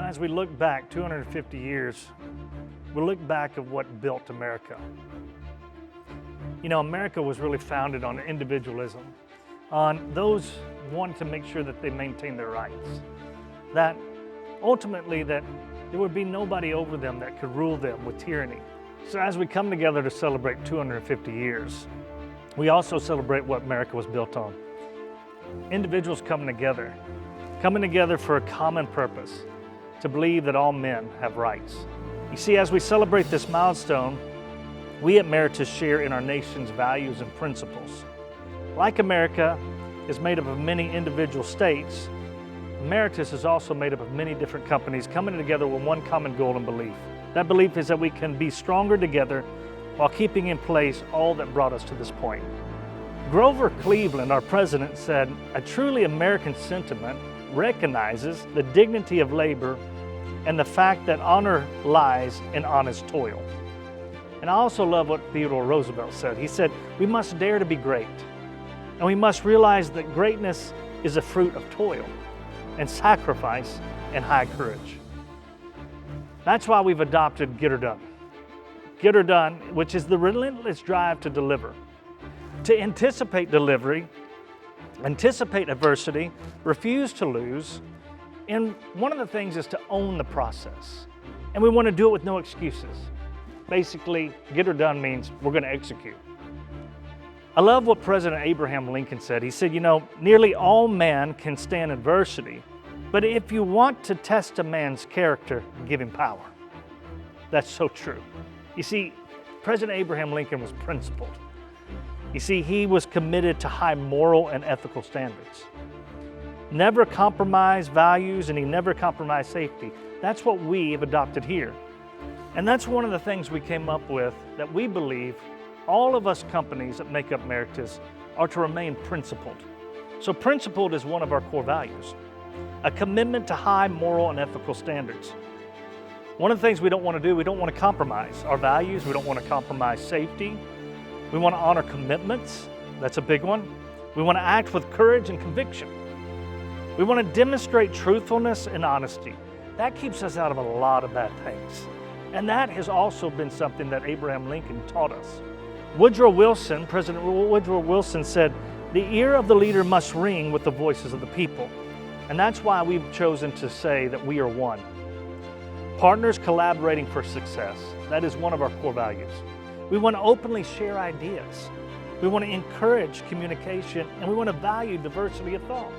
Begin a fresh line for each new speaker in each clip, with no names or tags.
as we look back 250 years, we look back at what built America. America was really founded on individualism, on those wanting to make sure that they maintain their rights, that ultimately that there would be nobody over them that could rule them with tyranny. So as we come together to celebrate 250 years, we also celebrate what America was built on. Individuals coming together for a common purpose, to believe that all men have rights. You see, as we celebrate this milestone, we at Meritus share in our nation's values and principles. Like America is made up of many individual states, Meritus is also made up of many different companies coming together with one common goal and belief. That belief is that we can be stronger together while keeping in place all that brought us to this point. Grover Cleveland, our president, said, "A truly American sentiment recognizes the dignity of labor and the fact that honor lies in honest toil." And I also love what Theodore Roosevelt said. He said, "We must dare to be great, and we must realize that greatness is a fruit of toil and sacrifice and high courage." That's why we've adopted Get Her Done. Get Her Done, which is the relentless drive to deliver, to anticipate delivery, anticipate adversity, refuse to lose, and one of the things is to own the process. And we want to do it with no excuses. Basically, get her done means we're going to execute. I love what President Abraham Lincoln said. He said, nearly all men can stand adversity, but if you want to test a man's character, give him power. That's so true. You see, President Abraham Lincoln was principled. You see, he was committed to high moral and ethical standards. Never compromised values, and he never compromised safety. That's what we have adopted here. And that's one of the things we came up with, that we believe all of us companies that make up Meritus are to remain principled. So principled is one of our core values, a commitment to high moral and ethical standards. One of the things we don't want to do, we don't want to compromise our values. We don't want to compromise safety. We want to honor commitments. That's a big one. We want to act with courage and conviction. We want to demonstrate truthfulness and honesty. That keeps us out of a lot of bad things. And that has also been something that Abraham Lincoln taught us. President Woodrow Wilson said, "The ear of the leader must ring with the voices of the people." And that's why we've chosen to say that we are one. Partners collaborating for success. That is one of our core values. We want to openly share ideas. We want to encourage communication, and we want to value diversity of thought.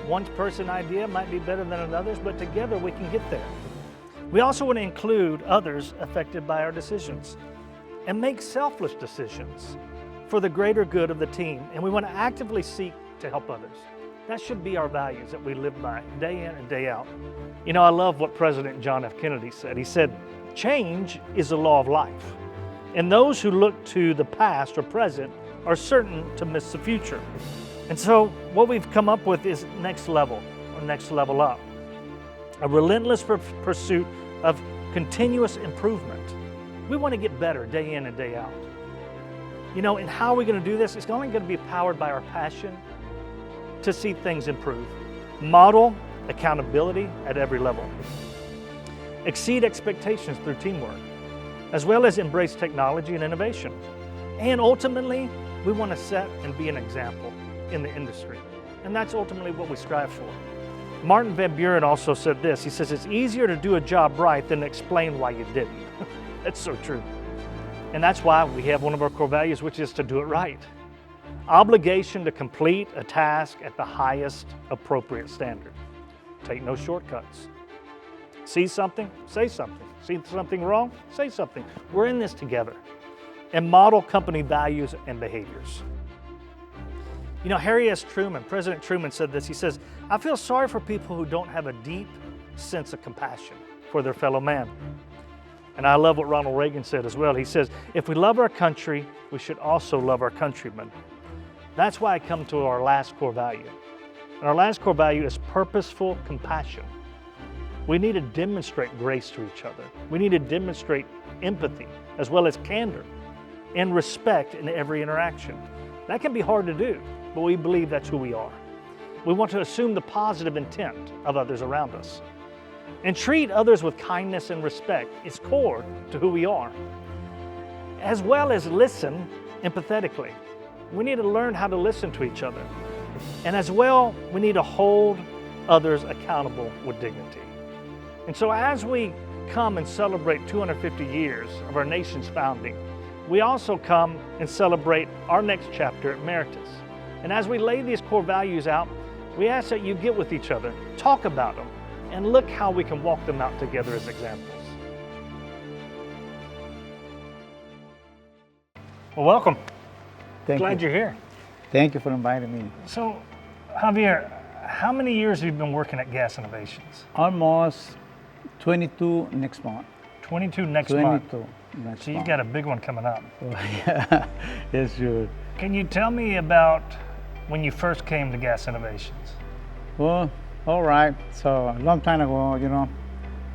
One person's idea might be better than another's, but together we can get there. We also want to include others affected by our decisions and make selfless decisions for the greater good of the team. And we want to actively seek to help others. That should be our values that we live by day in and day out. I love what President John F. Kennedy said. He said, "Change is the law of life, and those who look to the past or present are certain to miss the future." And so what we've come up with is next level, or next level up. A relentless pursuit of continuous improvement. We want to get better day in and day out. And how are we going to do this? It's only going to be powered by our passion to see things improve. Model accountability at every level. Exceed expectations through teamwork, as well as embrace technology and innovation. And ultimately, we want to set and be an example in the industry. And that's ultimately what we strive for. Martin Van Buren also said this. He says, "It's easier to do a job right than to explain why you didn't." That's so true. And that's why we have one of our core values, which is to do it right. Obligation to complete a task at the highest appropriate standard. Take no shortcuts. See something, say something. See something wrong, say something. We're in this together. And model company values and behaviors. Harry S. Truman, President Truman said this. He says, "I feel sorry for people who don't have a deep sense of compassion for their fellow man." And I love what Ronald Reagan said as well. He says, "If we love our country, we should also love our countrymen." That's why I come to our last core value. And our last core value is purposeful compassion. We need to demonstrate grace to each other. We need to demonstrate empathy as well as candor and respect in every interaction. That can be hard to do, but we believe that's who we are. We want to assume the positive intent of others around us. and treat others with kindness and respect. It's core to who we are. As well as listen empathetically. We need to learn how to listen to each other. And as well, we need to hold others accountable with dignity. And so as we come and celebrate 250 years of our nation's founding, we also come and celebrate our next chapter at Meritus. And as we lay these core values out, we ask that you get with each other, talk about them, and look how we can walk them out together as examples. Well, welcome. Glad you're here.
Thank you for inviting me.
So, Javier, how many years have you been working at Gas Innovations?
Almost 22 next month.
22 next month.
22 next
So you
month.
got a big one coming up.
Oh, yeah. Yes, sure.
Can you tell me about when you first came to Gas Innovations?
Well, all right. So a long time ago,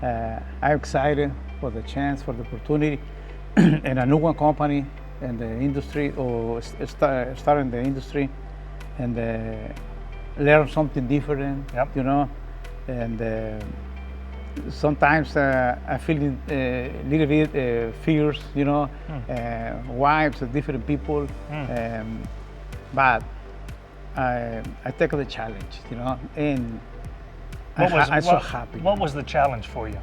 I'm excited for the chance, for the opportunity, and a new one company in the industry, or start in the industry, and learn something different.
Yep.
And sometimes I feel a little bit fears. Wives, different people, but I take the challenge. And I'm so happy.
What was the challenge for you?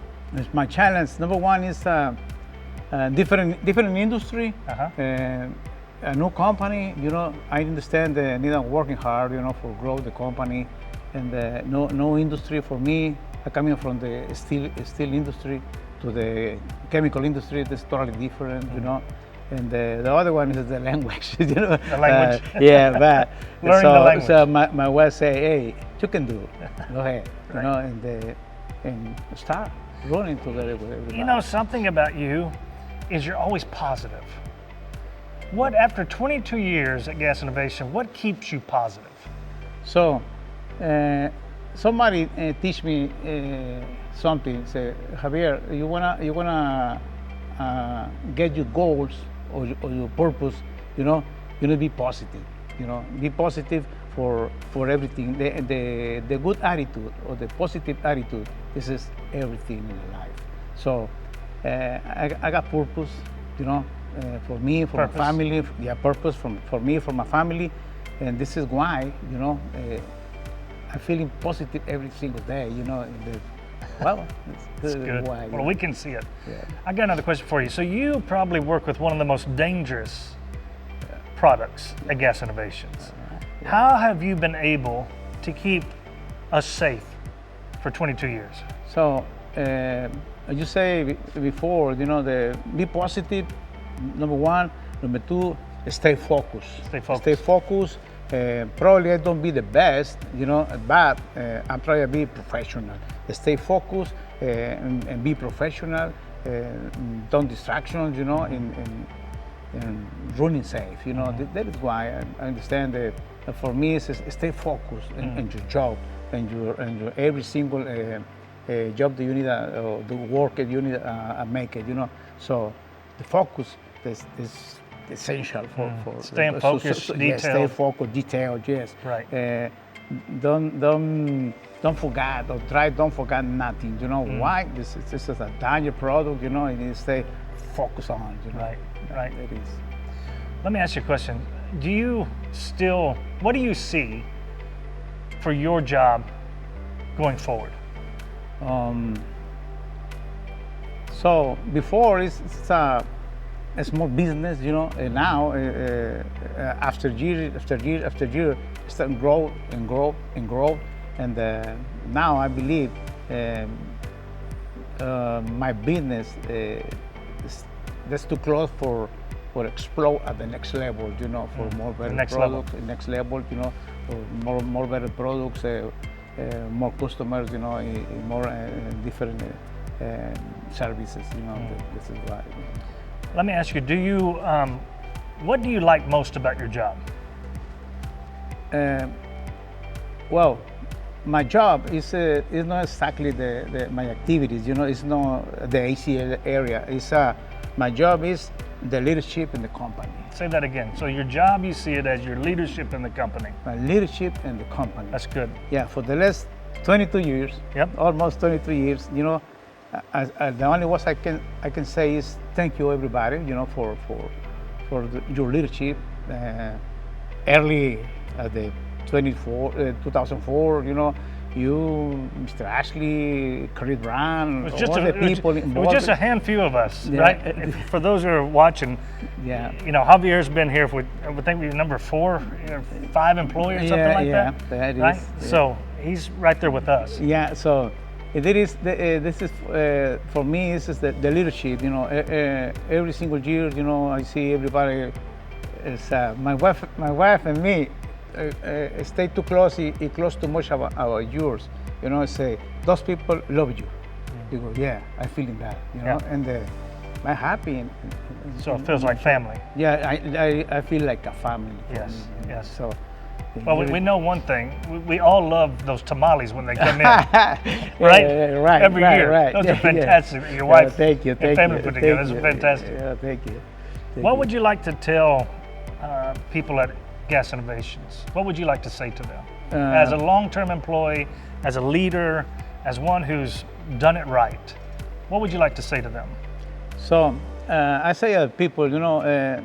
My challenge, number one, is different industry, a new company. I understand the need of working hard, for grow the company, and no industry for me. Coming from the steel industry to the chemical industry, that's totally different, And the other one is the language,
The language.
Yeah, but
Learning the language.
So my wife say, hey, you can do it. Go ahead, and start running together with everybody.
Something about you is you're always positive. What, after 22 years at Gas Innovation, what keeps you positive?
So, somebody teach me something. Say, Javier, you wanna get your goals or your purpose. You need to be positive. Be positive for everything. The good attitude or the positive attitude. This is everything in life. So, I got purpose. For me, for
Purpose.
my family. Yeah, purpose for me, for my family, and this is why I'm feeling positive every single day. Well,
That's good.
Why,
Well, we can see it.
Yeah.
I got another question for you. So you probably work with one of the most dangerous products at Gas Innovations. How have you been able to keep us safe for 22 years?
So, as you say before, be positive. Number one. Number two, stay focused.
Stay focused.
Probably I don't be the best, but I'm trying to be professional. Stay focused and be professional. Don't distractions, and running safe. That is why I understand that for me it's stay focused in your job and your every single job that you need, the work that you need make it. So the focus is essential for
staying focused, detailed.
Yes, stay focused, detailed. Yes.
Right.
Don't forget or don't forget nothing. Why? This is a danger product. You need to stay focused on.
Right.
It is.
Let me ask you a question. What do you see for your job going forward?
So before it's a small business, and now after year, it's starting to grow and grow and grow, and now I believe my business that's too close for explode at the next level, for more better products, next level, for more better products, more customers, more different services, this is why.
Let me ask you, what do you like most about your job?
Well, my job is not exactly my activities, it's not the ACL area. My job is the leadership in the company.
Say that again. So your job, you see it as your leadership in the company.
My leadership in the company.
That's good.
Yeah, for the last 22 years.
Yep.
Almost 22 years. You know, the only words I can say is thank you everybody. You know, for your leadership. Early at the 2004. You know, you, Mr. Ashley, Chris Brown,
It was just
all the people
it
involved.
was just a handful of us,
Yeah.
right? For those who are watching,
Yeah.
you know, Javier's been here for, I would think we're number 4, 5 employees, something like
yeah,
that.
that is,
Right?
yeah.
So he's right there with us.
Yeah, so this is for me. This is the leadership. You know, every single year, you know, I see everybody. Is my wife and me stay too close. Close too much about yours. You know, say those people love you. You go, yeah, I feeling that. You know,
Yeah.
and I'm happy. And
So it feels like family.
yeah, I feel like a family. for
Yes,
me, you know.
yes.
So.
Well, we know one thing. We all love those tamales when they come in,
right?
right? Every
right,
year.
right.
Those
Yeah,
are
yeah.
fantastic. Your
Yeah,
wife
thank you,
and
thank
family
you,
put together.
thank
Those are
you.
fantastic.
Yeah, thank you.
What would you like to tell people at Gas Innovations? What would you like to say to them? As a long-term employee, as a leader, as one who's done it right, what would you like to say to them?
So I say people, you know,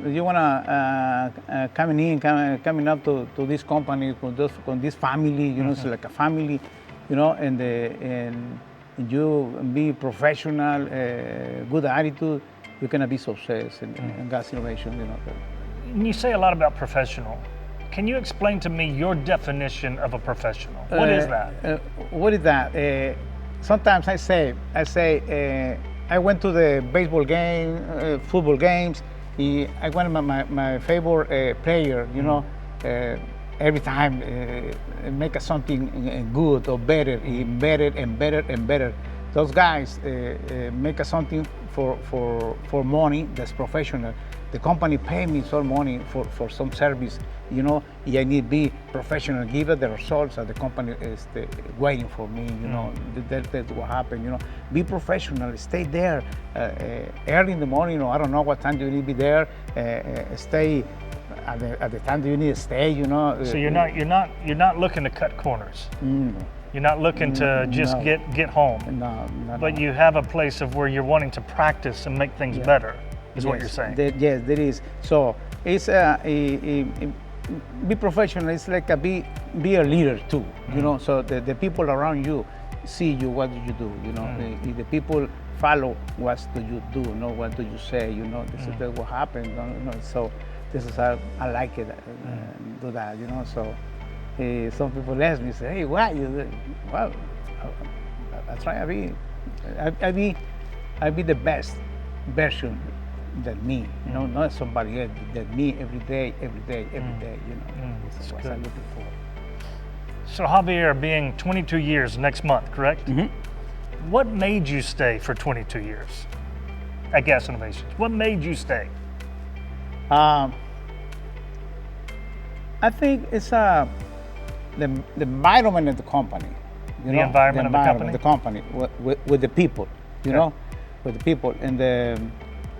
you wanna coming up to this company, con this family, you know, it's like a family, you know, and you be professional, good attitude, you're gonna be success in Gas Innovation, you know.
And you say a lot about professional. Can you explain to me your definition of a professional? What is that?
What is that? Sometimes I say, I went to the baseball game, football games. I went my favorite player, you know, every time make something good or better, better and better and better. Those guys make something for money that's professional. The company pay me some money for some service, you know. I need to be professional, give it the results that the company is waiting for me, you know. That's what happened, you know. Be professional, stay there early in the morning, or I don't know what time you need to be there. Stay at the time that you need to stay, you know.
So you're not looking to cut corners. You're not looking to just
No.
get home.
No,
But you have a place of where you're wanting to practice and make things better, is what you're saying.
Yes, there is. So it's be professional. It's like be a leader too. You know, so the people around you see you. What do you do? You know, if the people follow what do you do? No, what do you say? You know, this is what happened. You know, so this is how I like it. Do that. You know, so. Some people ask me, say, "Hey, why you?" Well, I try to be, I be the best version than me. You know, not somebody else. That me every day. You know, this is what I'm looking for.
So Javier, being 22 years next month, correct? What made you stay for 22 years at Gas Innovations? What made you stay?
I think it's the environment of the company. You
The
know,
environment of the
company with the people. You know, with the people and the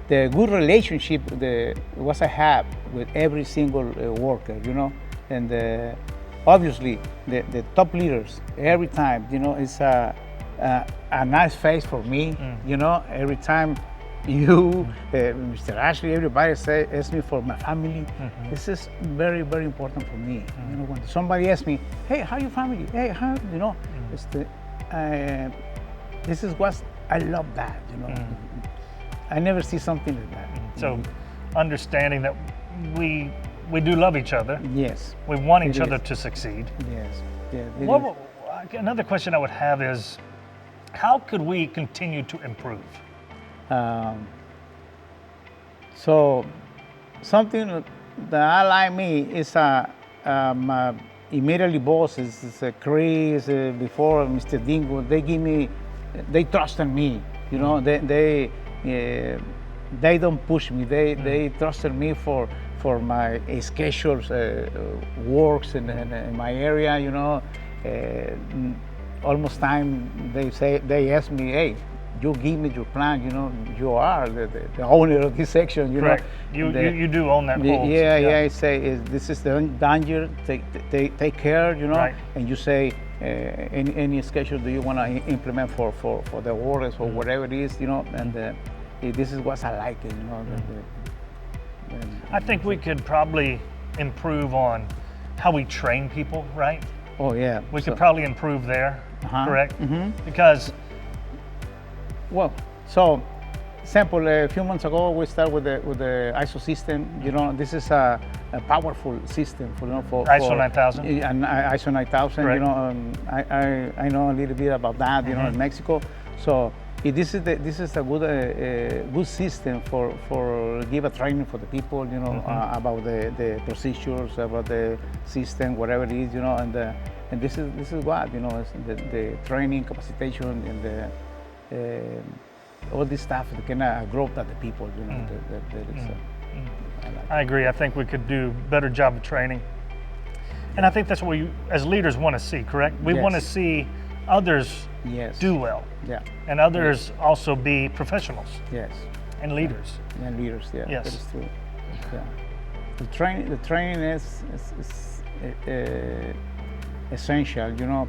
good relationship what I have with every single worker. You know, and obviously the top leaders every time. You know, it's a nice face for me. You know, every time. You, Mr. Ashley, everybody asks me for my family. This is very, very important for me. You know, when somebody asks me, "Hey, how your family? Hey, how?" You know, this is what I love. That you know, I never see something like that.
So, understanding that we do love each other.
Yes.
We want each
It
other
is.
to succeed.
Yes. Yeah.
Another question I would have is, how could we continue to improve?
So something that I like me is my immediately boss is Chris, before Mr. Dingo. They trust in me. You know, they don't push me. They trusted me for my schedules, works in my area. You know, almost time they ask me, "Hey, you give me your plan, you know, you are the owner of this section, you
Correct.
know."
You do own that whole.
Yeah, I say this is the danger, take care, you know,
Right.
and you say any schedule do you want to implement for the workers or whatever it is, you know, and this is what I like, you know.
I think we could probably improve on how we train people, right?
Oh yeah.
We could probably improve there, correct?
Mm-hmm.
Because,
well, so example, a few months ago we started with the ISO system. You know, this is a powerful system for, you know, for
ISO 9000.
And ISO 9000.
Correct.
You know, I know a little bit about that. You know, in Mexico. So this is a good system for give a training for the people. You know, about the procedures, about the system, whatever it is. You know, and this is what, you know, the training, capacitation, and the all this stuff that can grow that the people, you know.
I agree. I think we could do a better job of training. And I think that's what we, as leaders, want to see, correct? We want to see others do well.
Yeah.
And others also be professionals
Yes.
and leaders.
And leaders, yeah.
Yes.
That is true. Yeah. The training is essential, you know.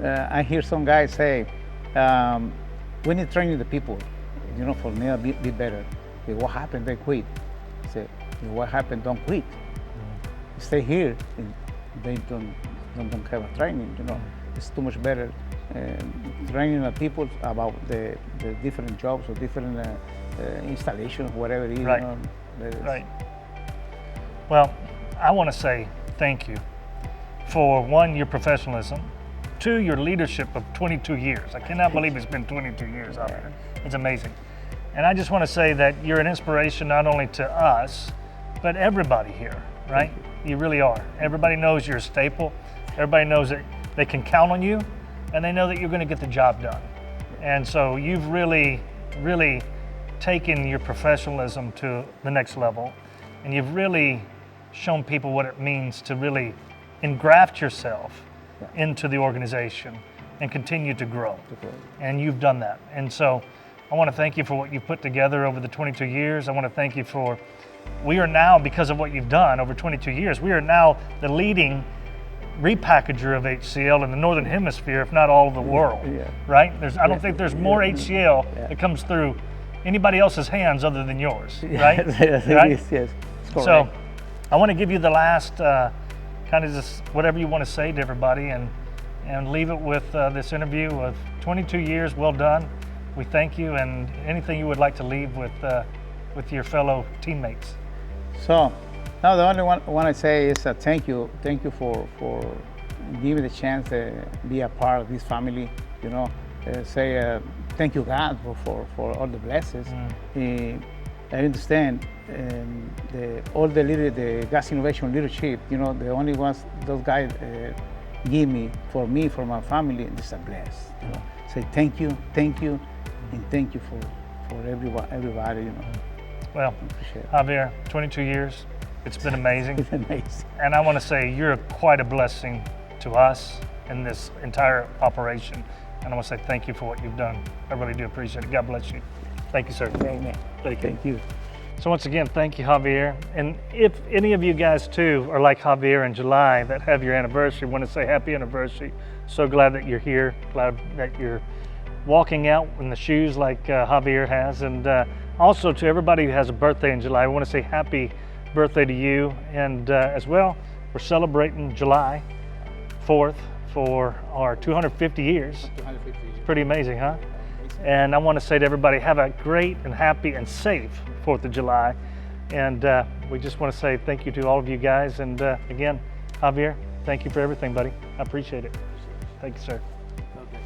I hear some guys say, we need training the people, you know, for me to be better. Say, what happened? They quit. Say, what happened? Don't quit. Stay here. And they don't have a training, you know. It's too much better training the people about the different jobs or different installations, whatever it is.
Right.
You know,
Right. Well, I want to say thank you for, one, your professionalism, two, your leadership of 22 years. I cannot believe it's been 22 years out there. It's amazing. And I just want to say that you're an inspiration not only to us, but everybody here, right? You really are. Everybody knows you're a staple. Everybody knows that they can count on you, and they know that you're going to get the job done. And so you've really, really taken your professionalism to the next level, and you've really shown people what it means to really engraft yourself into the organization and continue to grow. And you've done that. And so I want to thank you for what you've put together over the 22 years. I want to thank you for, we are now, because of what you've done over 22 years, we are now the leading repackager of HCl in the Northern Hemisphere, if not all of the world, right? I don't think there's more HCl that comes through anybody else's hands other than yours, right?
Right? Yes.
So I want to give you the last kind of just whatever you want to say to everybody, and leave it with this interview of 22 years. Well done. We thank you, and anything you would like to leave with your fellow teammates.
So now the only one I say is thank you for giving the chance to be a part of this family. You know, say thank you God for all the blessings. I understand all the gas innovation leadership. You know, the only ones those guys give me, for my family, this is a bless. You know, say thank you, and thank you for everybody. You know.
Well, Javier, 22 years. It's been amazing.
It's amazing.
And I want to say you're quite a blessing to us in this entire operation. And I want to say thank you for what you've done. I really do appreciate it. God bless you. Thank you, sir.
Amen.
Thank you. So once again, thank you, Javier. And if any of you guys too are like Javier in July that have your anniversary, want to say happy anniversary. So glad that you're here. Glad that you're walking out in the shoes like Javier has. And also to everybody who has a birthday in July, I want to say happy birthday to you. And as well, we're celebrating July 4th for our 250 years.
250 years.
Pretty amazing, huh? And I want to say to everybody, have a great and happy and safe 4th of July. And we just want to say thank you to all of you guys. And again, Javier, thank you for everything, buddy. I appreciate it. Thank you, sir.
Okay.